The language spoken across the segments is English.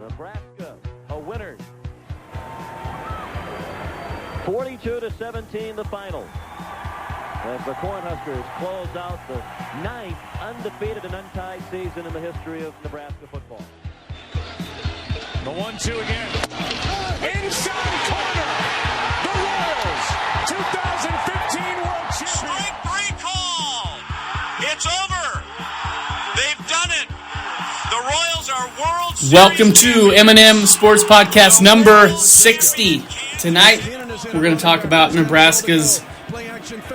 Nebraska, a winner. 42-17 the final. As the Cornhuskers close out the 9th undefeated and untied season in the history of Nebraska football. The 1-2 again. Inside corner. The Royals, 2015 World Champions. Strike 3 call. It's over. They've done it. The Royals are World Series. Welcome to M&M Sports Podcast number 60. Tonight, we're going to talk about Nebraska's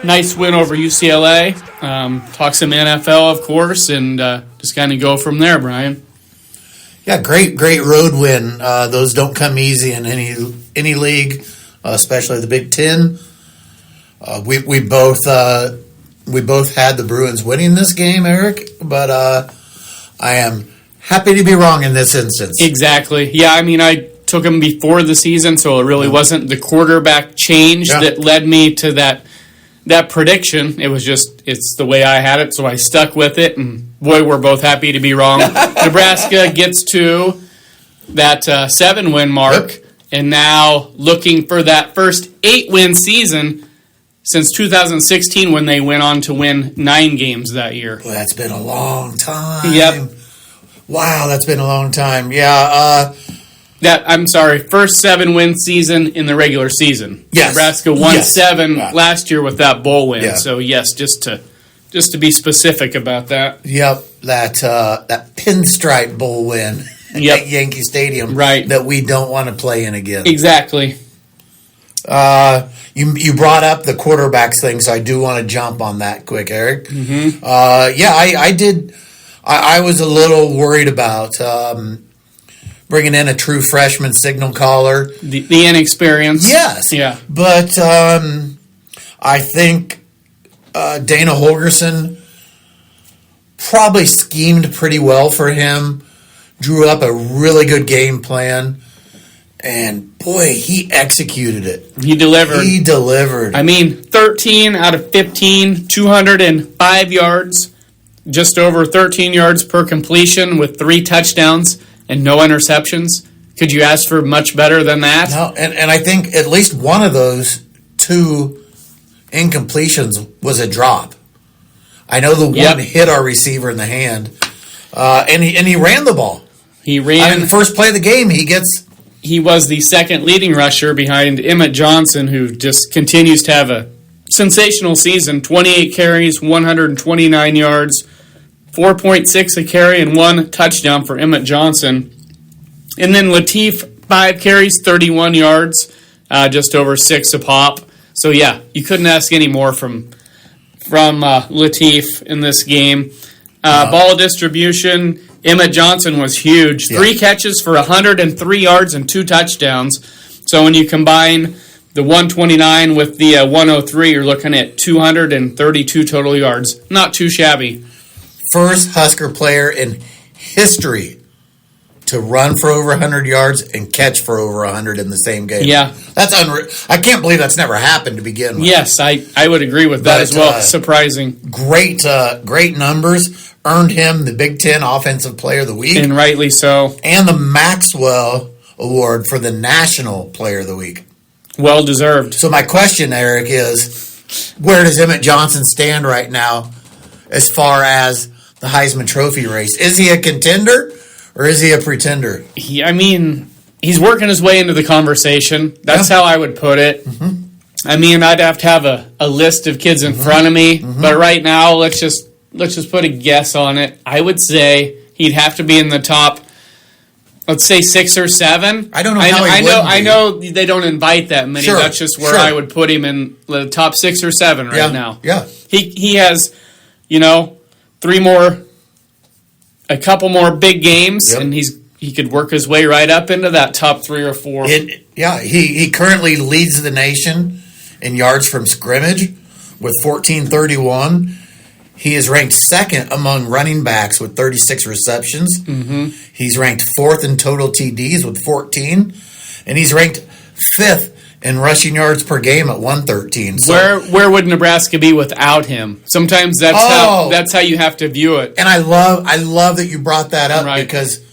nice win over UCLA. Talk some NFL, of course, and just kind of go from there, Brian. Yeah, great road win. Those don't come easy in any league, especially the Big Ten. We both had the Bruins winning this game, Eric, but I am happy to be wrong in this instance. Exactly. Yeah, I mean, I took them before the season, so it really wasn't the quarterback change that led me to that prediction. It was just, it's the way I had it, so I stuck with it, and boy, we're both happy to be wrong. Nebraska gets to that 7-win mark, and now looking for that first 8-win season since 2016 when they went on to win 9 games that year. Boy, that's been a long time. Yep. Wow, that's been a long time. Yeah, first 7-win season in the regular season. Yes. Nebraska won 7 last year with that bowl win. Yeah. So yes, just to be specific about that. Yep, that pinstripe bowl win at Yankee Stadium, right? That we don't want to play in again. Exactly. You brought up the quarterbacks thing, so I do want to jump on that quick, Eric. Mm-hmm. I did. I was a little worried about bringing in a true freshman signal caller. The inexperience. Yes. Yeah. But I think Dana Holgerson probably schemed pretty well for him, drew up a really good game plan, and boy, he executed it. He delivered. I mean, 13 out of 15, 205 yards. Just over 13 yards per completion with 3 touchdowns and no interceptions. Could you ask for much better than that? No, and I think at least one of those 2 incompletions was a drop. I know the one hit our receiver in the hand, and he ran the ball. He ran. The first play of the game, He was the second leading rusher behind Emmett Johnson, who just continues to have a sensational season. 28 carries, 129 yards. 4.6 a carry and 1 touchdown for Emmett Johnson. And then Latif, 5 carries, 31 yards, just over 6 a pop. So, yeah, you couldn't ask any more from Latif in this game. Ball distribution, Emmett Johnson was huge. 3 catches for 103 yards and 2 touchdowns. So when you combine the 129 with the 103, you're looking at 232 total yards. Not too shabby. First Husker player in history to run for over 100 yards and catch for over 100 in the same game. Yeah. That's unreal. I can't believe that's never happened to begin with. Yes, I would agree with that as well. Surprising. Great numbers. Earned him the Big Ten Offensive Player of the Week. And rightly so. And the Maxwell Award for the National Player of the Week. Well deserved. So my question, Eric, is where does Emmett Johnson stand right now as far as the Heisman Trophy race? Is he a contender or is he a pretender? He's working his way into the conversation. That's how I would put it. Mm-hmm. I mean, I'd have to have a list of kids in front of me, but right now, let's just put a guess on it. I would say he'd have to be in the top, let's say 6 or 7. I don't know how he would be. I know they don't invite that many. Sure, That's just where I would put him in the top 6 or 7 right now. Yeah. He has, a couple more big games, and he could work his way right up into that top 3 or 4. He currently leads the nation in yards from scrimmage with 1431. He is ranked 2nd among running backs with 36 receptions. Mm-hmm. He's ranked 4th in total TDs with 14. And he's ranked 5th in rushing yards per game at 113. So, where would Nebraska be without him? Sometimes that's how you have to view it. And I love that you brought that up because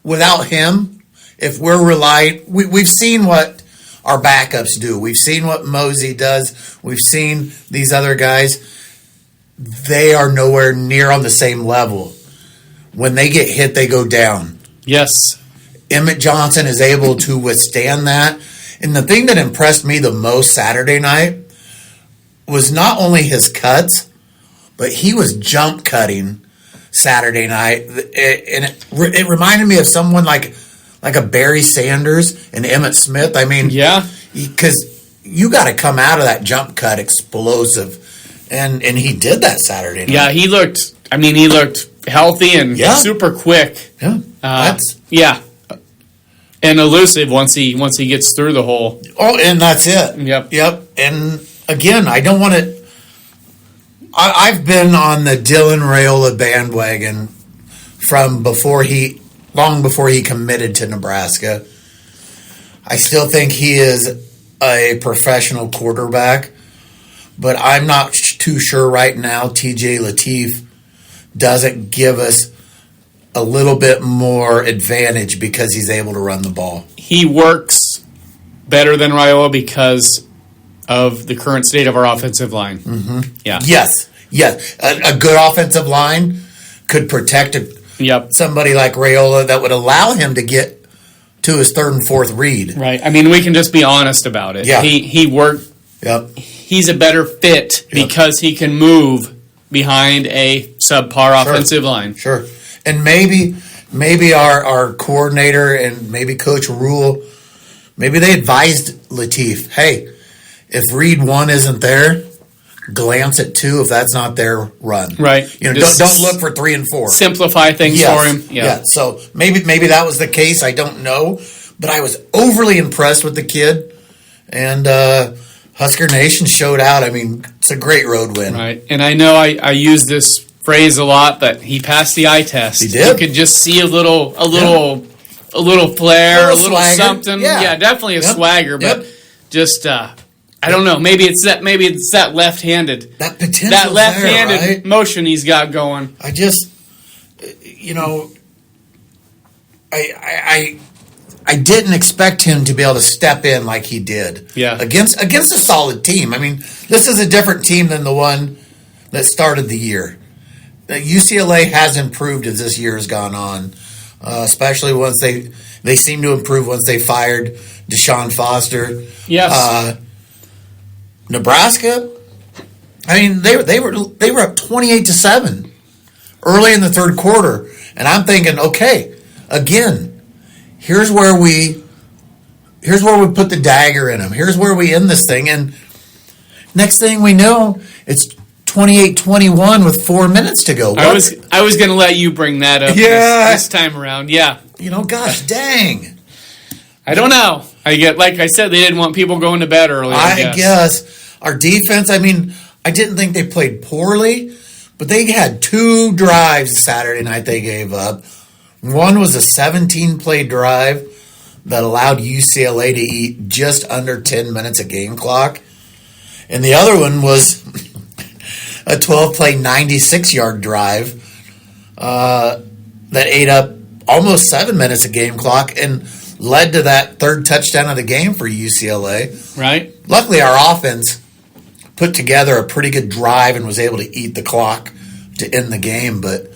without him, if we're relying, we've seen what our backups do. We've seen what Mosey does. We've seen these other guys. They are nowhere near on the same level. When they get hit, they go down. Yes. Emmett Johnson is able to withstand that. And the thing that impressed me the most Saturday night was not only his cuts, but he was jump cutting Saturday night. And it reminded me of someone like a Barry Sanders and Emmitt Smith. I mean, yeah, because you got to come out of that jump cut explosive. And he did that Saturday night. Yeah, he looked healthy and super quick. Yeah. And elusive once he gets through the hole. Oh, and that's it. Yep. And again, I don't want to. I've been on the Dylan Raiola bandwagon from long before he committed to Nebraska. I still think he is a professional quarterback, but I'm not too sure right now. TJ Lateef doesn't give us a little bit more advantage because he's able to run the ball. He works better than Raiola because of the current state of our offensive line. Mm-hmm. Yeah. Yes. A good offensive line could protect somebody like Raiola that would allow him to get to his third and fourth read. Right. I mean, we can just be honest about it. Yeah. He worked. Yep. He's a better fit because he can move behind a subpar offensive line. Sure. And maybe our coordinator and maybe Coach Rule, maybe they advised Lateef, hey, if read 1 isn't there, glance at 2. If that's not there, run. Right. Don't look for 3 and 4. Simplify things for him. Yeah. So maybe that was the case. I don't know, but I was overly impressed with the kid, and Husker Nation showed out. I mean, it's a great road win. Right. And I know I use this phrase a lot, but he passed the eye test. He did. You could just see a little flair, a little swagger. something. Yeah, definitely a swagger, but just I don't know. Maybe it's that left-handed. That potential. That left-handed there, right? motion he's got going. I just I didn't expect him to be able to step in like he did. Yeah. Against a solid team. I mean, this is a different team than the one that started the year. UCLA has improved as this year has gone on, especially once they seem to improve once they fired Deshaun Foster. Yes. Nebraska, I mean, they were up 28-7 early in the third quarter, and I'm thinking, okay, again, here's where we put the dagger in them. Here's where we end this thing, and next thing we know, it's 28-21 with 4 minutes to go. I was going to let you bring that up this time around. Yeah. Gosh, dang. I don't know. Like I said, they didn't want people going to bed early. I guess. Our defense, I mean, I didn't think they played poorly, but they had 2 drives Saturday night they gave up. One was a 17-play drive that allowed UCLA to eat just under 10 minutes of game clock. And the other one was a 12-play, 96-yard drive that ate up almost 7 minutes of game clock and led to that third touchdown of the game for UCLA. Right. Luckily, our offense put together a pretty good drive and was able to eat the clock to end the game. But,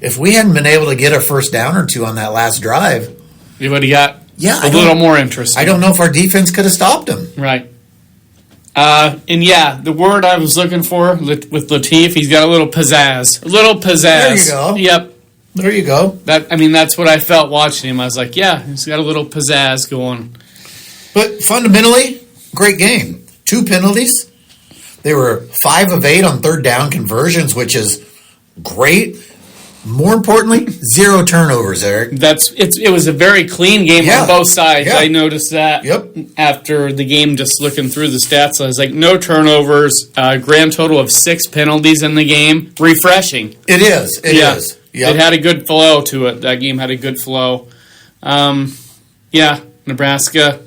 if we hadn't been able to get a first down or 2 on that last drive, you would have got a little more interesting. I don't know if our defense could have stopped them. Right. The word I was looking for with Lateef, he's got a little pizzazz. A little pizzazz. There you go. Yep. There you go. That's what I felt watching him. I was like, yeah, he's got a little pizzazz going. But fundamentally, great game. 2 penalties. They were 5 of 8 on third down conversions, which is great. More importantly, 0 turnovers, Eric. It was a very clean game on both sides. Yeah. I noticed that after the game, just looking through the stats. I was like, no turnovers, grand total of 6 penalties in the game. Refreshing. It is. It is. Yep. It had a good flow to it. That game had a good flow. Nebraska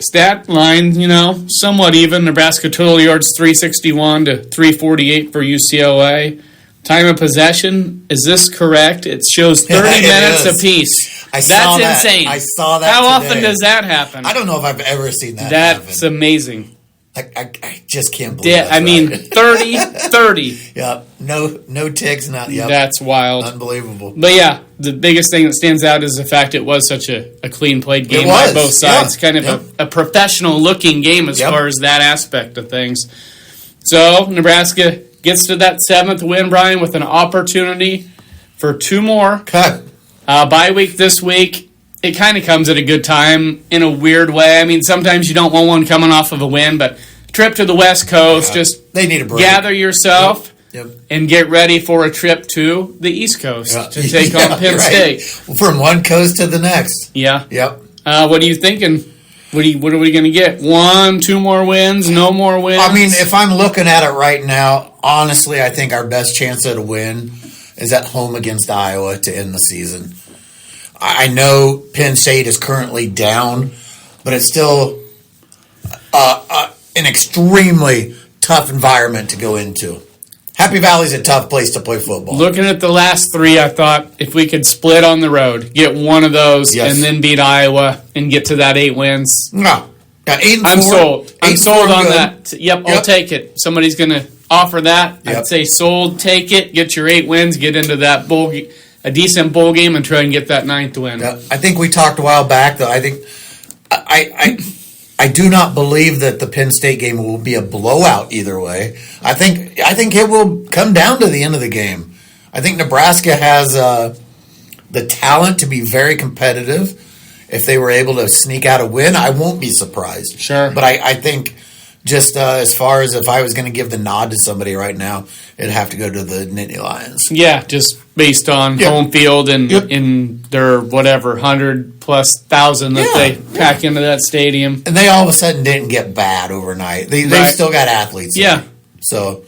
stat line, somewhat even. Nebraska total yards 361 to 348 for UCLA. Time of possession, is this correct? It shows 30 minutes apiece. I saw that. That's insane. I saw that. How today. often does that happen? I don't know if I've ever seen that. That's happen. amazing. I just can't believe. Yeah, that's I mean, right. 30. Yep. No ticks. Not. Yep. That's wild. Unbelievable. But yeah, the biggest thing that stands out is the fact it was such a clean played game by both sides. Yeah. Kind of a professional looking game as far as that aspect of things. So Nebraska gets to that 7th win, Brian, with an opportunity for 2 more. Okay. Bye week this week. It kind of comes at a good time in a weird way. I mean, sometimes you don't want one coming off of a win, but trip to the West Coast, just they need a break. Gather yourself Yep. and get ready for a trip to the East Coast to take on Penn State. From one coast to the next. Yeah. Yep. What are you thinking? What are we going to get? 1, 2 more wins? No more wins? I mean, if I'm looking at it right now, honestly, I think our best chance at a win is at home against Iowa to end the season. I know Penn State is currently down, but it's still an extremely tough environment to go into. Happy Valley's a tough place to play football. Looking at the last 3, I thought if we could split on the road, get one of those, and then beat Iowa and get to that 8 wins. No. Got 8 and 4. I'm sold. I'm sold on good. that. Yep, I'll take it. Somebody's going to offer that. Yep. I'd say sold, take it, get your 8 wins, get into that a decent bowl game and try and get that 9th win. Yeah, I think we talked a while back, though. I think I do not believe that the Penn State game will be a blowout either way. I think it will come down to the end of the game. I think Nebraska has the talent to be very competitive. If they were able to sneak out a win, I won't be surprised. Sure. But I think just as far as if I was going to give the nod to somebody right now, it'd have to go to the Nittany Lions. Yeah, just based on home field and in their 100,000+ that they pack into that stadium. And they all of a sudden didn't get bad overnight. They've still got athletes. Yeah. So,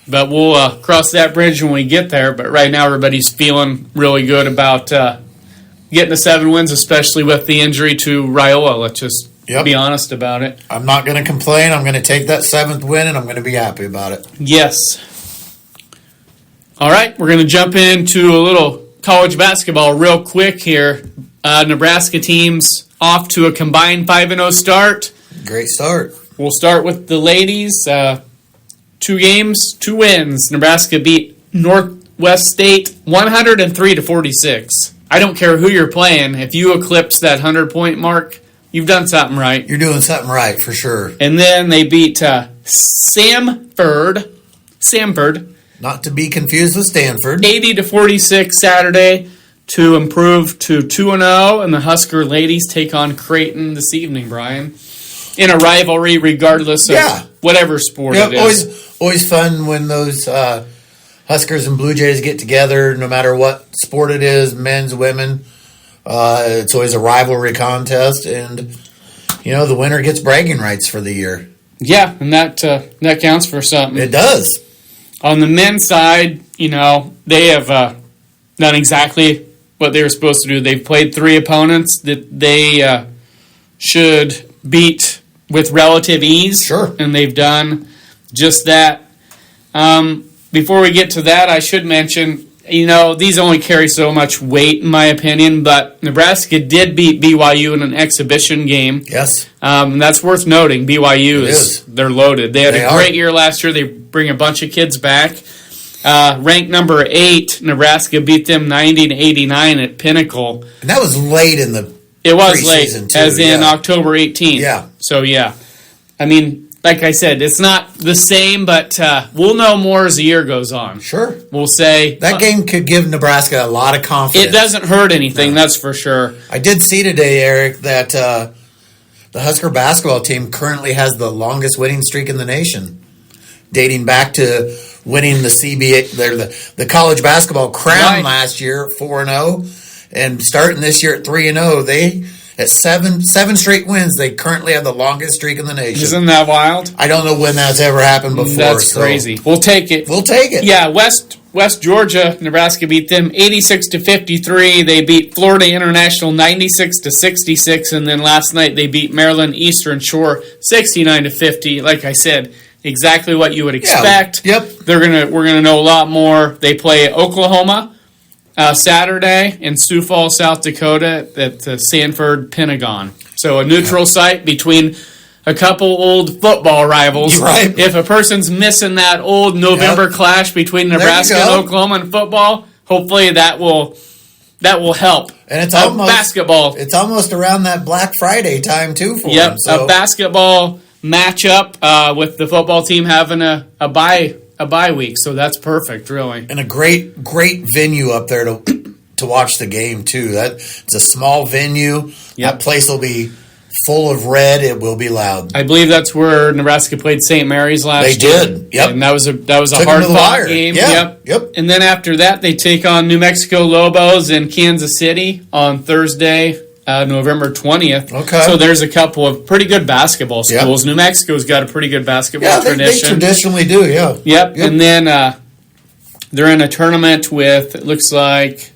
but we'll cross that bridge when we get there. But right now, everybody's feeling really good about getting the 7 wins, especially with the injury to Raiola. Let's just be honest about it. I'm not going to complain. I'm going to take that 7th win, and I'm going to be happy about it. Yes. All right, we're going to jump into a little college basketball real quick here. Nebraska teams off to a combined 5-0 start. Great start. We'll start with the ladies. 2 games, 2 wins. Nebraska beat Northwest State 103-46. I don't care who you're playing. If you eclipse that 100-point mark, you've done something right. You're doing something right, for sure. And then they beat Samford. Not to be confused with Stanford. 80-46 Saturday to improve to 2-0. And the Husker ladies take on Creighton this evening, Brian. In a rivalry, regardless of whatever sport it is. Always fun when those Huskers and Blue Jays get together, no matter what sport it is, men's, women. It's always a rivalry contest, and the winner gets bragging rights for the year. Yeah, and that counts for something. It does. On the men's side, they have done exactly what they were supposed to do. They've played 3 opponents that they should beat with relative ease. Sure. And they've done just that. Before we get to that, I should mention, these only carry so much weight, in my opinion, but Nebraska did beat BYU in an exhibition game. Yes. That's worth noting. BYU they're loaded. They had a great year last year. They bring a bunch of kids back. Ranked number 8, Nebraska beat them 90-89 at Pinnacle. And that was late in the It was late, too, as in October 18th. Yeah. So, I mean, like I said, it's not the same, but we'll know more as the year goes on. Sure. We'll say... That game could give Nebraska a lot of confidence. It doesn't hurt anything, that's for sure. I did see today, Eric, that the Husker basketball team currently has the longest winning streak in the nation, dating back to winning the CBA, the college basketball crown last year at 4-0, and starting this year at 3-0. They... At seven straight wins, they currently have the longest streak in the nation. Isn't that wild? I don't know when that's ever happened before. That's crazy. We'll take it. Yeah, West Georgia, Nebraska beat them 86-53. They beat Florida International 96-66, and then last night they beat Maryland Eastern Shore 69-50. Like I said, exactly what you would expect. Yep. We're gonna know a lot more. They play Oklahoma Saturday in Sioux Falls, South Dakota at the Sanford Pentagon. So a neutral site between a couple old football rivals. Right. If a person's missing that old November clash between Nebraska and Oklahoma in football, hopefully that will help. And it's almost basketball. It's almost around that Black Friday time too for them. So. A basketball matchup with the football team having a bye week, so that's perfect, really. And a great venue up there to watch the game too. It's a small venue. Yep. That place will be full of red. It will be loud. I believe that's where Nebraska played St. Mary's last year. They did. Yep. And that was a hard-fought game. Yeah. Yep. And then after that, they take on New Mexico Lobos in Kansas City on Thursday, November 20th. Okay. So there's a couple of pretty good basketball schools. Yep. New Mexico's got a pretty good basketball tradition. They traditionally do, yeah. Yep. And then they're in a tournament with, it looks like,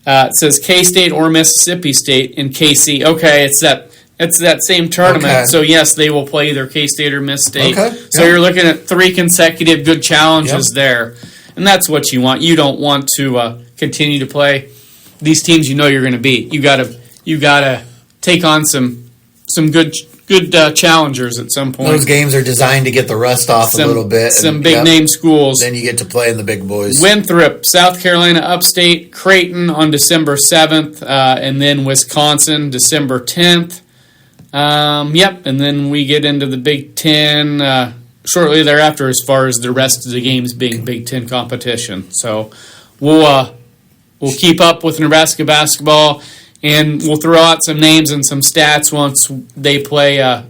it says K-State or Mississippi State in KC. Okay, it's that same tournament. Okay. So, yes, they will play either K-State or Miss State. Okay. So you're looking at 3 consecutive good challenges there. And that's what you want. You don't want to continue to play these teams you know you're going to beat. You gotta take on some good challengers at some point. Those games are designed to get the rust off a little bit. Some big-name schools. Then you get to play in the big boys. Winthrop, South Carolina Upstate, Creighton on December 7th, and then Wisconsin, December 10th. And then we get into the Big Ten shortly thereafter as far as the rest of the games being Big Ten competition. So we'll keep up with Nebraska basketball, and we'll throw out some names and some stats once they play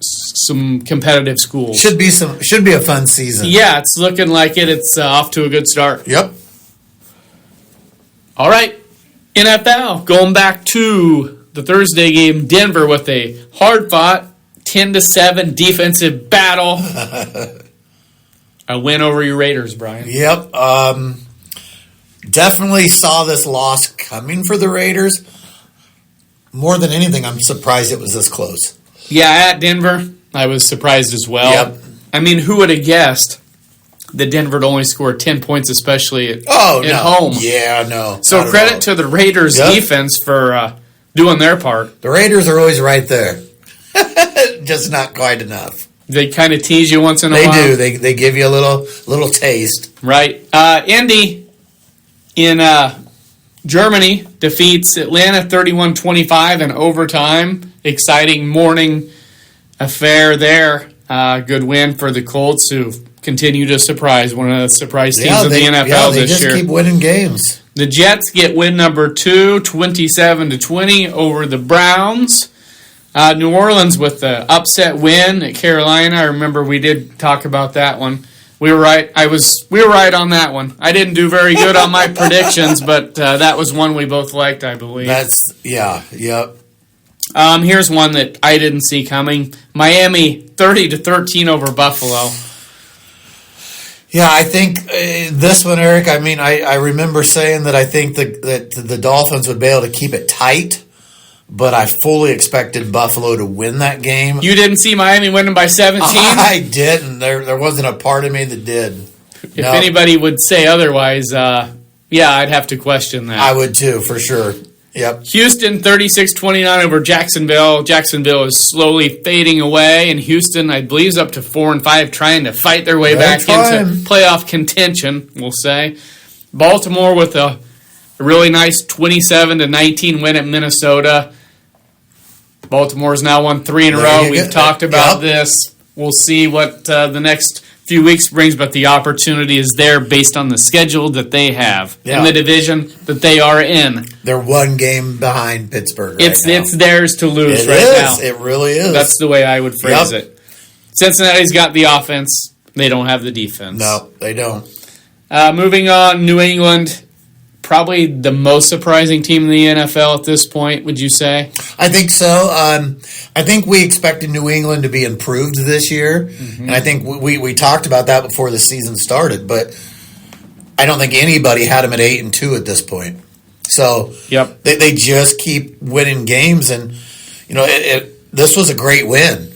some competitive schools. Should be a fun season. Yeah, it's looking like it. It's off to a good start. Yep. All right, NFL, going back to the Thursday game, Denver with a hard-fought 10-7 defensive battle. A win over your Raiders, Brian. Yep. Definitely saw this loss coming for the Raiders. More than anything, I'm surprised it was this close. Yeah, at Denver, I was surprised as well. Yep. I mean, who would have guessed that Denver would only score 10 points, especially at home? Yeah, no. So credit to the Raiders' defense for doing their part. The Raiders are always right there. Just not quite enough. They kind of tease you once in a while. They do. They give you a little taste. Right. Indy in Germany defeats Atlanta 31-25 in overtime. Exciting morning affair there. Good win for the Colts, who continue to surprise, one of the surprise teams of the NFL they this just year. Keep winning games. The Jets get win number 2, 27-20 over the Browns. New Orleans with the upset win at Carolina. I remember we did talk about that one. We were right. We were right on that one. I didn't do very good on my predictions, but that was one we both liked, I believe. Yep. Here's one that I didn't see coming. Miami 30-13 over Buffalo. Yeah, I think this one, Eric. I mean, I remember saying that I think that the Dolphins would be able to keep it tight, but I fully expected Buffalo to win that game. You didn't see Miami winning by 17? I didn't. There wasn't a part of me that did. If anybody would say otherwise, I'd have to question that. I would too, for sure. Yep. Houston 36-29 over Jacksonville. Jacksonville is slowly fading away, and Houston, I believe, is up to 4-5, trying to fight their way back into playoff contention, we'll say. Baltimore with a really nice 27-19 win at Minnesota. Baltimore's now won 3 in a row. We've talked about this. We'll see what the next few weeks brings, but the opportunity is there based on the schedule that they have in the division that they are in. They're one game behind Pittsburgh It's theirs to lose now. It really is. That's the way I would phrase it. Cincinnati's got the offense. They don't have the defense. No, they don't. Moving on, New England, probably the most surprising team in the NFL at this point, would you say? I think so. I think we expected New England to be improved this year, and I think we talked about that before the season started, but I don't think anybody had them at 8-2 at this point. So they just keep winning games, and this was a great win.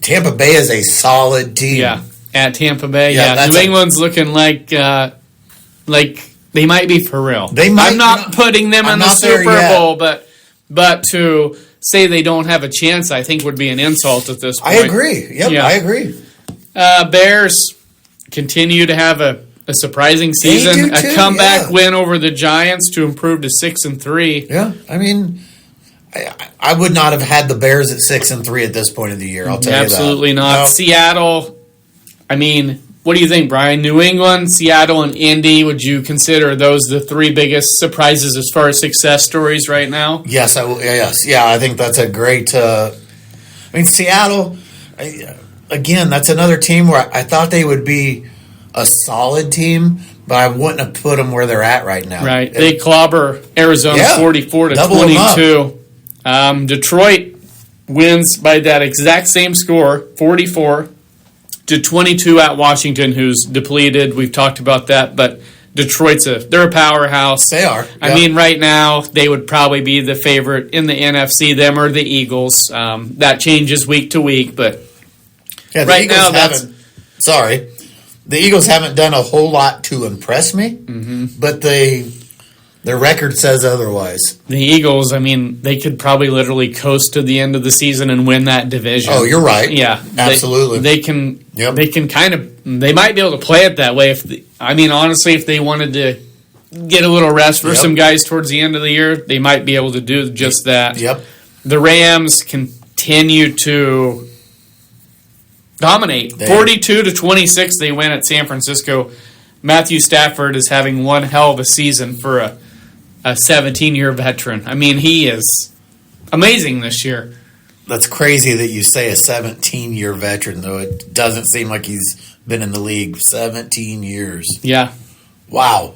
Tampa Bay is a solid team. Yeah, at Tampa Bay. New England's looking like they might be for real. They might. I'm not putting them in the Super Bowl, but to say they don't have a chance, I think would be an insult at this point. I agree. Yep, yeah. I agree. Bears continue to have a surprising season, a comeback win over the Giants to improve to 6-3. Yeah, I mean, I would not have had the Bears at 6-3 at this point of the year. I'll tell you that. Absolutely not. No. Seattle. I mean, what do you think, Brian? New England, Seattle, and Indy. Would you consider those the three biggest surprises as far as success stories right now? Yes, I will. Yes, yeah. I think that's a great. I mean, Seattle. Again, that's another team where I thought they would be a solid team, but I wouldn't have put them where they're at right now. Right. They clobber Arizona 44-22. Detroit wins by that exact same score, 44-22 at Washington, who's depleted. We've talked about that, but Detroit's they're a powerhouse. They are. I mean, right now, they would probably be the favorite in the NFC, them or the Eagles. That changes week to week, but right now, the Eagles haven't done a whole lot to impress me, but their record says otherwise. The Eagles, I mean, they could probably literally coast to the end of the season and win that division. Oh, you're right. Yeah, absolutely. They can. Yep. They can kind of. They might be able to play it that way. Honestly, if they wanted to get a little rest for some guys towards the end of the year, they might be able to do just that. Yep. The Rams continue to dominate. 42-26, they win at San Francisco. Matthew Stafford is having one hell of a season for a 17-year veteran. I mean, he is amazing this year. That's crazy that you say a 17-year veteran, though. It doesn't seem like he's been in the league 17 years. Yeah. Wow.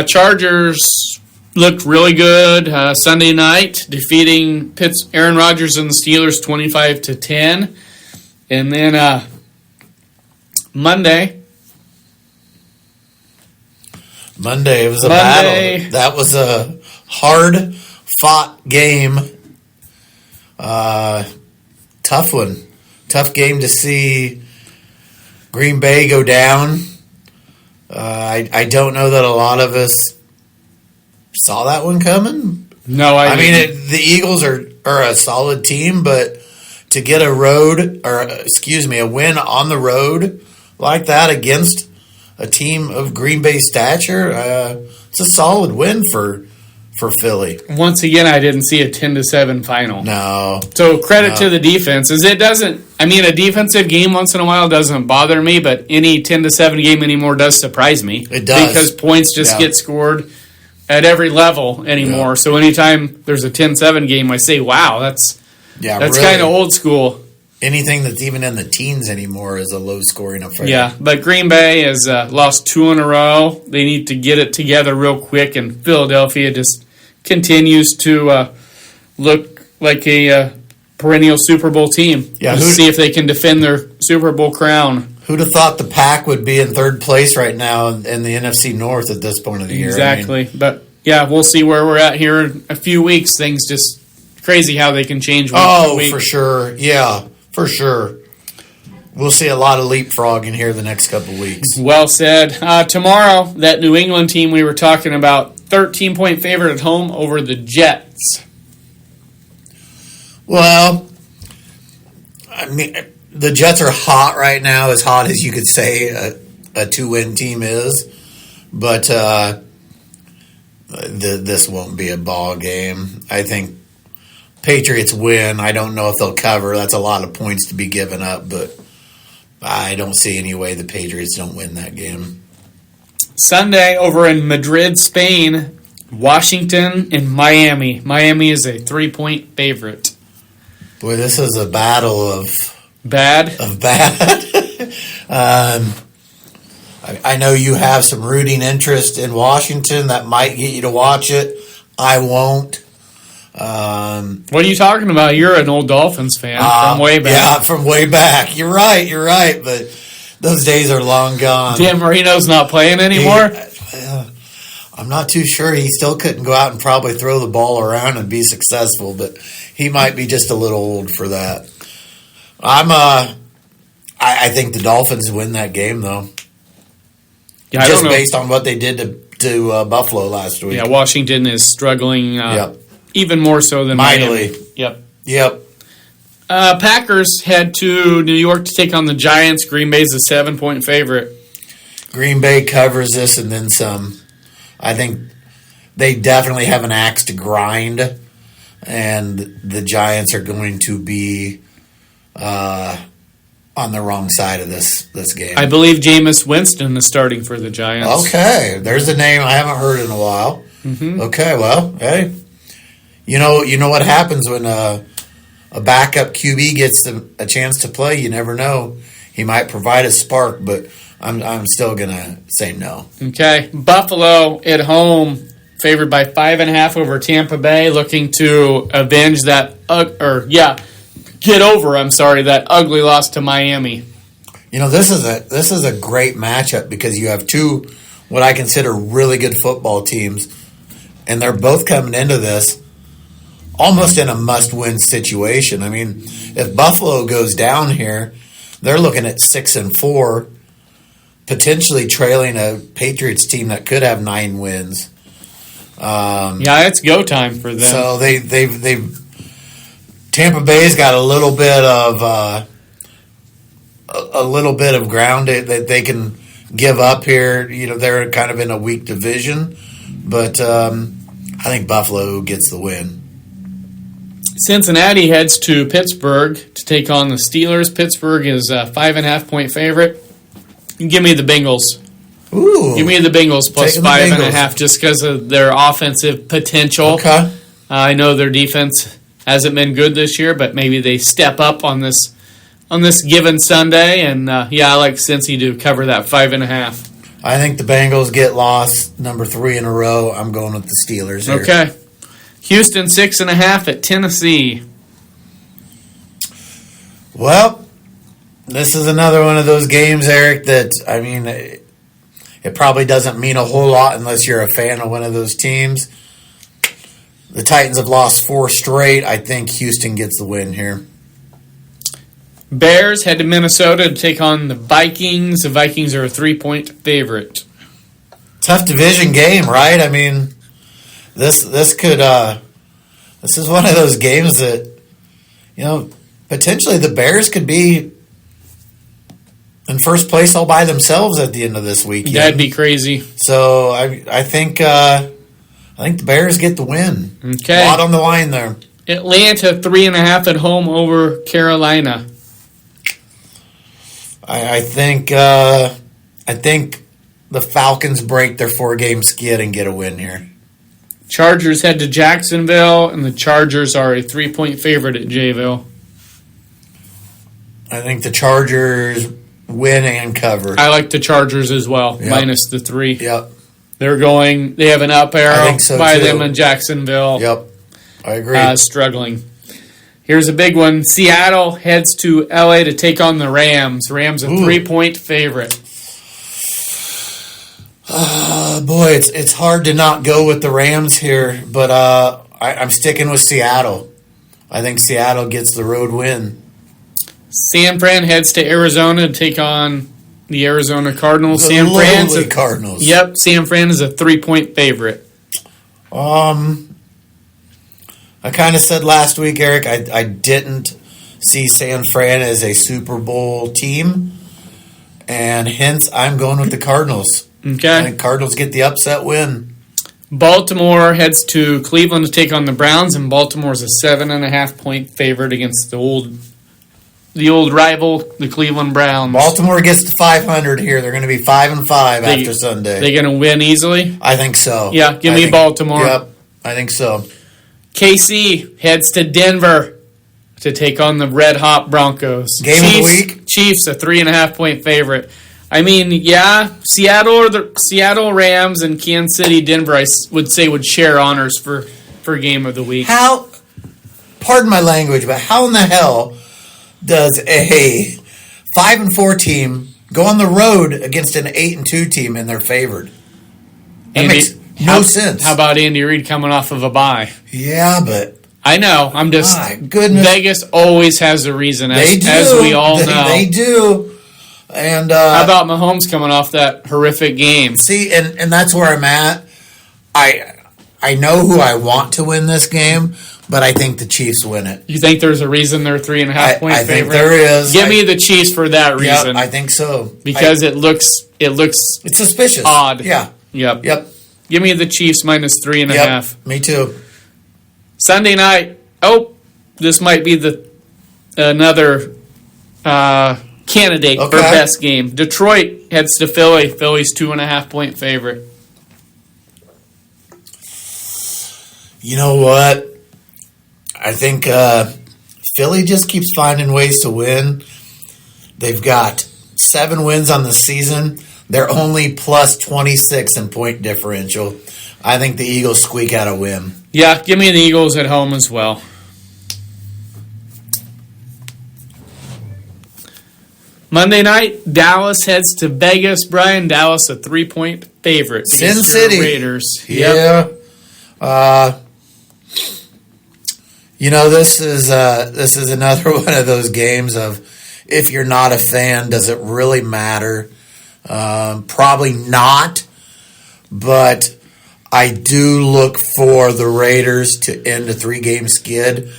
Chargers looked really good Sunday night, defeating Aaron Rodgers and the Steelers 25-10. And then Monday, it was a battle. That was a hard-fought game. Tough one. Tough game to see Green Bay go down. I don't know that a lot of us saw that one coming. No, I mean, the Eagles are a solid team, but to get a win on the road like that against a team of Green Bay stature, it's a solid win for Philly. Once again, I didn't see a 10-7 final. No. So credit to the defense. A defensive game once in a while doesn't bother me, but any 10-7 game anymore does surprise me. It does. Because points just get scored at every level anymore. Yeah. So anytime there's a 10-7 game, I say, wow, that's really kind of old school. Anything that's even in the teens anymore is a low-scoring affair. Yeah, but Green Bay has lost 2 in a row. They need to get it together real quick, and Philadelphia just continues to look like a perennial Super Bowl team. Yeah, see if they can defend their Super Bowl crown. Who'd have thought the Pack would be in third place right now in the NFC North at this point of the year? Exactly. But, yeah, we'll see where we're at here in a few weeks. Things just crazy how they can change week to week. Oh, for sure. Yeah. For sure. We'll see a lot of leapfrogging here the next couple of weeks. Well said. Tomorrow, that New England team we were talking about, 13-point favorite at home over the Jets. Well, I mean, the Jets are hot right now, as hot as you could say a 2-win team is. But this won't be a ball game. I think Patriots win. I don't know if they'll cover. That's a lot of points to be given up, but I don't see any way the Patriots don't win that game. Sunday over in Madrid, Spain, Washington and Miami. Miami is a 3-point favorite. Boy, this is a battle of bad. I know you have some rooting interest in Washington. That might get you to watch it. I won't. What are you talking about? You're an old Dolphins fan from way back. Yeah, from way back. You're right. But those days are long gone. Dan Marino's not playing anymore? I'm not too sure. He still couldn't go out and probably throw the ball around and be successful, but he might be just a little old for that. I think the Dolphins win that game, though. Yeah, just based on what they did to to Buffalo last week. Yeah, Washington is struggling Yep. even more so than Mightily. Miami. Yep. Yep. Packers head to New York to take on the Giants. Green Bay's a 7-point favorite. Green Bay covers this and then some. I think they definitely have an axe to grind, and the Giants are going to be on the wrong side of this game. I believe Jameis Winston is starting for the Giants. Okay, there's a name I haven't heard in a while. Mm-hmm. Okay, well, hey, you know what happens when a backup QB gets a chance to play. You never know. He might provide a spark, but I'm still gonna say no. Okay, Buffalo at home, favored by 5.5 over Tampa Bay, looking to avenge that get over that ugly loss to Miami. You know, this is a great matchup because you have two what I consider really good football teams, and they're both coming into this almost in a must-win situation. I mean, if Buffalo goes down here, they're looking at 6-4, potentially trailing a Patriots team that could have 9 wins. It's go time for them. So they've Tampa Bay's got a little bit of ground that they can give up here. You know, they're kind of in a weak division, but I think Buffalo gets the win. Cincinnati heads to Pittsburgh to take on the Steelers. Pittsburgh is a 5.5-point favorite. Give me the Bengals. Ooh, give me the Bengals plus Taking the 5.5 just because of their offensive potential. Okay. I know their defense hasn't been good this year, but maybe they step up on this given Sunday. And I like Cincy to cover that 5.5. I think the Bengals get lost number 3 in a row. I'm going with the Steelers here. Okay. Houston 6.5 at Tennessee. Well, this is another one of those games, Eric, that, I mean, it probably doesn't mean a whole lot unless you're a fan of one of those teams. The Titans have lost 4 straight. I think Houston gets the win here. Bears head to Minnesota to take on the Vikings. The Vikings are a 3-point favorite. Tough division game, right? I mean, this is one of those games that, you know, potentially the Bears could be in first place all by themselves at the end of this weekend. That'd be crazy. So I think the Bears get the win. Okay. A lot on the line there. Atlanta 3.5 at home over Carolina. I think the Falcons break their 4-game skid and get a win here. Chargers head to Jacksonville, and the Chargers are a 3-point favorite at Jayville. I think the Chargers win and cover. I like the Chargers as well, Yep. minus the 3. Yep. They have an up I arrow think so, by too. them in Jacksonville. Yep. I agree. Struggling. Here's a big one. Seattle heads to L.A. to take on the Rams. Rams a 3-point favorite. Boy, it's hard to not go with the Rams here, but I'm sticking with Seattle. I think Seattle gets the road win. San Fran heads to Arizona to take on the Arizona Cardinals. The San Fran's lowly Cardinals. Yep, San Fran is a 3-point favorite. I kind of said last week, Eric, I didn't see San Fran as a Super Bowl team, and hence I'm going with the Cardinals. Okay. I think Cardinals get the upset win. Baltimore heads to Cleveland to take on the Browns, and Baltimore's a 7.5-point favorite against the old rival, the Cleveland Browns. Baltimore gets to 500 here. They're going to be 5-5 after Sunday. They going to win easily? I think so. Yeah, give me Baltimore. Yep, I think so. KC heads to Denver to take on the Red Hot Broncos. Game of the week? Chiefs, a 3.5-point favorite. I mean, Seattle Rams and Kansas City Denver, I would say, would share honors for game of the week. Pardon my language, but how in the hell does a 5-4 team go on the road against an 8-2 team and they're favored? That makes no sense. How about Andy Reid coming off of a bye? Yeah, but I know. I'm just my goodness. Vegas always has a reason, as we all know. They do. And how about Mahomes coming off that horrific game? See, and that's where I'm at. I know who I want to win this game, but I think the Chiefs win it. You think there's a reason they're 3.5 point favorite? I think there is. Give me the Chiefs for that reason. Yep, I think so. Because it looks it's suspicious. Odd. Yeah. Yep. Give me the Chiefs minus 3.5. Yep, me too. Sunday night. Oh, this might be another candidate for best game. Detroit heads to Philly. Philly's 2.5 point favorite. You know what? I think Philly just keeps finding ways to win. They've got 7 wins on the season. They're only plus 26 in point differential. I think the Eagles squeak out a win. Yeah, give me the Eagles at home as well. Monday night, Dallas heads to Vegas. Brian, Dallas a 3-point favorite. Sin City Raiders. Yeah. This is another one of those games of if you're not a fan, does it really matter? Probably not, but I do look for the Raiders to end a 3-game skid.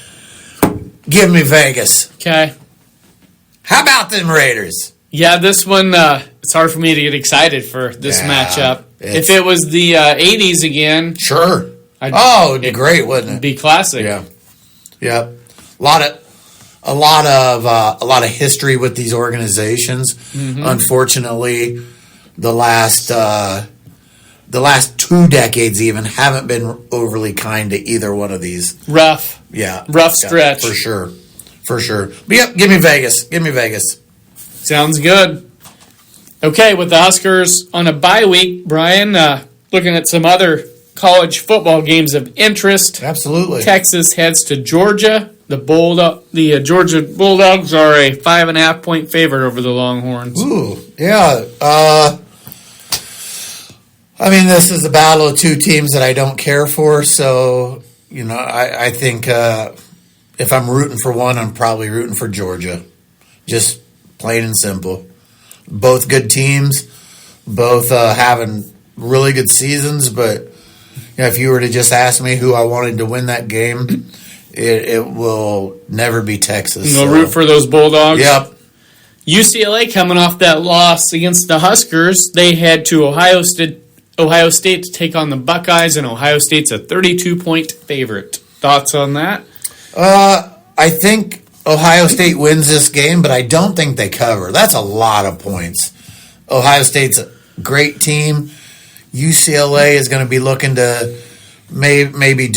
Give me Vegas. Okay. How about them Raiders? Yeah, this one, it's hard for me to get excited for this matchup. If it was the 80s again. Sure. It'd be great, wouldn't it? It'd be classic. Yeah. A lot of history with these organizations. Mm-hmm. Unfortunately, the last 2 decades even haven't been overly kind to either one of these. Rough stretch for sure. But yep, give me Vegas. Sounds good. Okay, with the Huskers on a bye week, Brian, looking at some other college football games of interest. Absolutely. Texas heads to Georgia. The Georgia Bulldogs are a 5.5 point favorite over the Longhorns. Ooh, yeah. This is a battle of 2 teams that I don't care for. So, I think if I'm rooting for one, I'm probably rooting for Georgia. Just plain and simple. Both good teams, both having really good seasons, but if you were to just ask me who I wanted to win that game, it will never be Texas. You'll root for those Bulldogs? Yep. UCLA coming off that loss against the Huskers. They head to Ohio State to take on the Buckeyes, and Ohio State's a 32-point favorite. Thoughts on that? I think Ohio State wins this game, but I don't think they cover. That's a lot of points. Ohio State's a great team. UCLA is going to be looking to maybe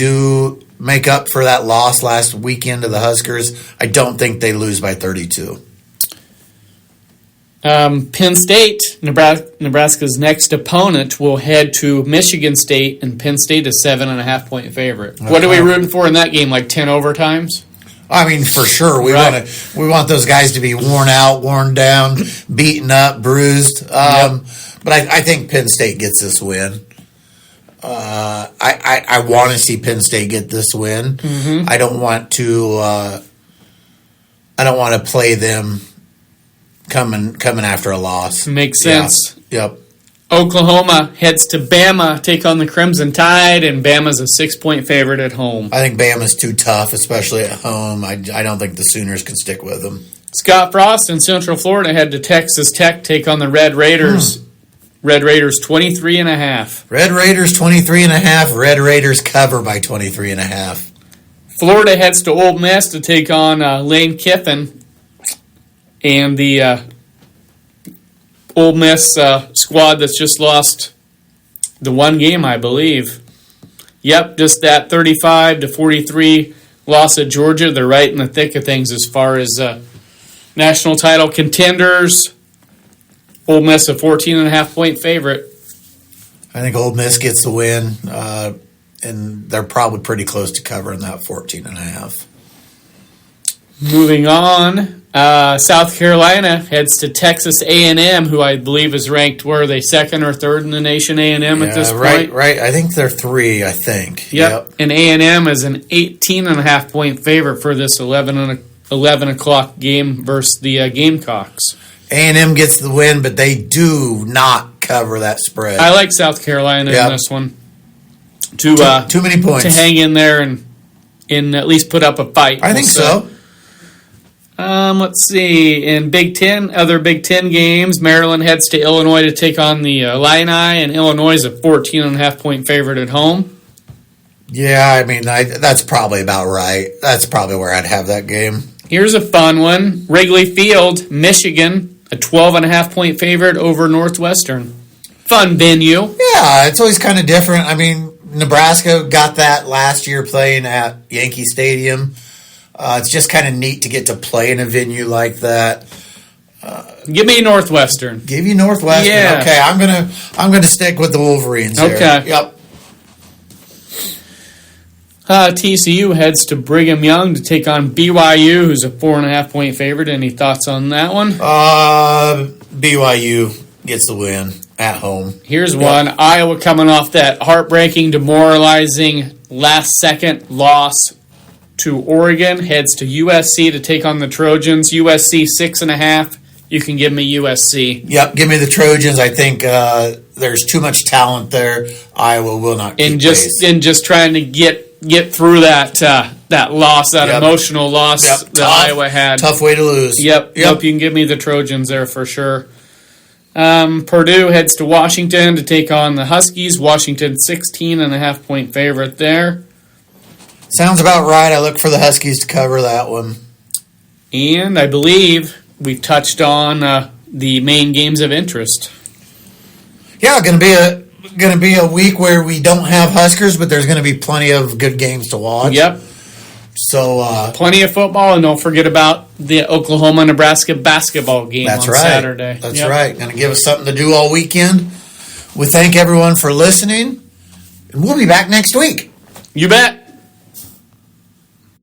make up for that loss last weekend to the Huskers. I don't think they lose by 32. Penn State, Nebraska's next opponent, will head to Michigan State, and Penn State is 7.5 point favorite. Okay. What are we rooting for in that game? Like 10 overtimes? For sure. We want those guys to be worn out, worn down, beaten up, bruised. But I think Penn State gets this win. I want to see Penn State get this win. Mm-hmm. I don't want to play them coming after a loss. Makes sense. Yeah. Yep. Oklahoma heads to Bama, take on the Crimson Tide, and Bama's a 6-point favorite at home. I think Bama's too tough, especially at home. I don't think the Sooners can stick with them. Scott Frost in Central Florida head to Texas Tech, take on the Red Raiders. Red Raiders 23.5. Red Raiders 23.5. Red Raiders cover by 23.5. Florida heads to Ole Miss to take on Lane Kiffin and the Ole Miss squad that's just lost the one game, I believe. Yep, just that 35-43 loss at Georgia. They're right in the thick of things as far as national title contenders. Ole Miss a 14.5 point favorite. I think Ole Miss gets the win, and they're probably pretty close to covering that 14.5. Moving on, South Carolina heads to Texas A&M, who I believe is ranked, where are they, second or third in the nation, A&M at this point? Right. I think they're 3, I think. Yep. And A&M is an 18.5 point favorite for this 11 o'clock game versus the Gamecocks. A&M gets the win, but they do not cover that spread. I like South Carolina in this one. Too many points. To hang in there and at least put up a fight. I think so. Let's see. In other Big Ten games, Maryland heads to Illinois to take on the Illini, and Illinois is a 14.5-point favorite at home. Yeah, I mean, that's probably about right. That's probably where I'd have that game. Here's a fun one. Wrigley Field, Michigan, a 12.5-point favorite over Northwestern. Fun venue. Yeah, it's always kind of different. I mean, Nebraska got that last year playing at Yankee Stadium. It's just kind of neat to get to play in a venue like that. Give me Northwestern. Give you Northwestern. Yeah. Okay, I'm gonna stick with the Wolverines. Okay. Here. Yep. TCU heads to Brigham Young to take on BYU, who's a 4.5-point favorite. Any thoughts on that one? BYU gets the win at home. Here's one. Iowa coming off that heartbreaking, demoralizing last-second loss to Oregon, heads to USC to take on the Trojans. USC 6.5. You can give me USC. Yep, give me the Trojans. I think there's too much talent there. Iowa will not keep pace. Just trying to get through that loss, that emotional loss that Iowa had. Tough way to lose. Yep. You can give me the Trojans there for sure. Purdue heads to Washington to take on the Huskies. Washington 16.5-point favorite there. Sounds about right. I look for the Huskies to cover that one. And I believe we've touched on the main games of interest. Yeah, going to be a week where we don't have Huskers, but there's going to be plenty of good games to watch. Yep. So plenty of football, and don't forget about the Oklahoma-Nebraska basketball game on Saturday. That's right. Going to give us something to do all weekend. We thank everyone for listening, and we'll be back next week. You bet.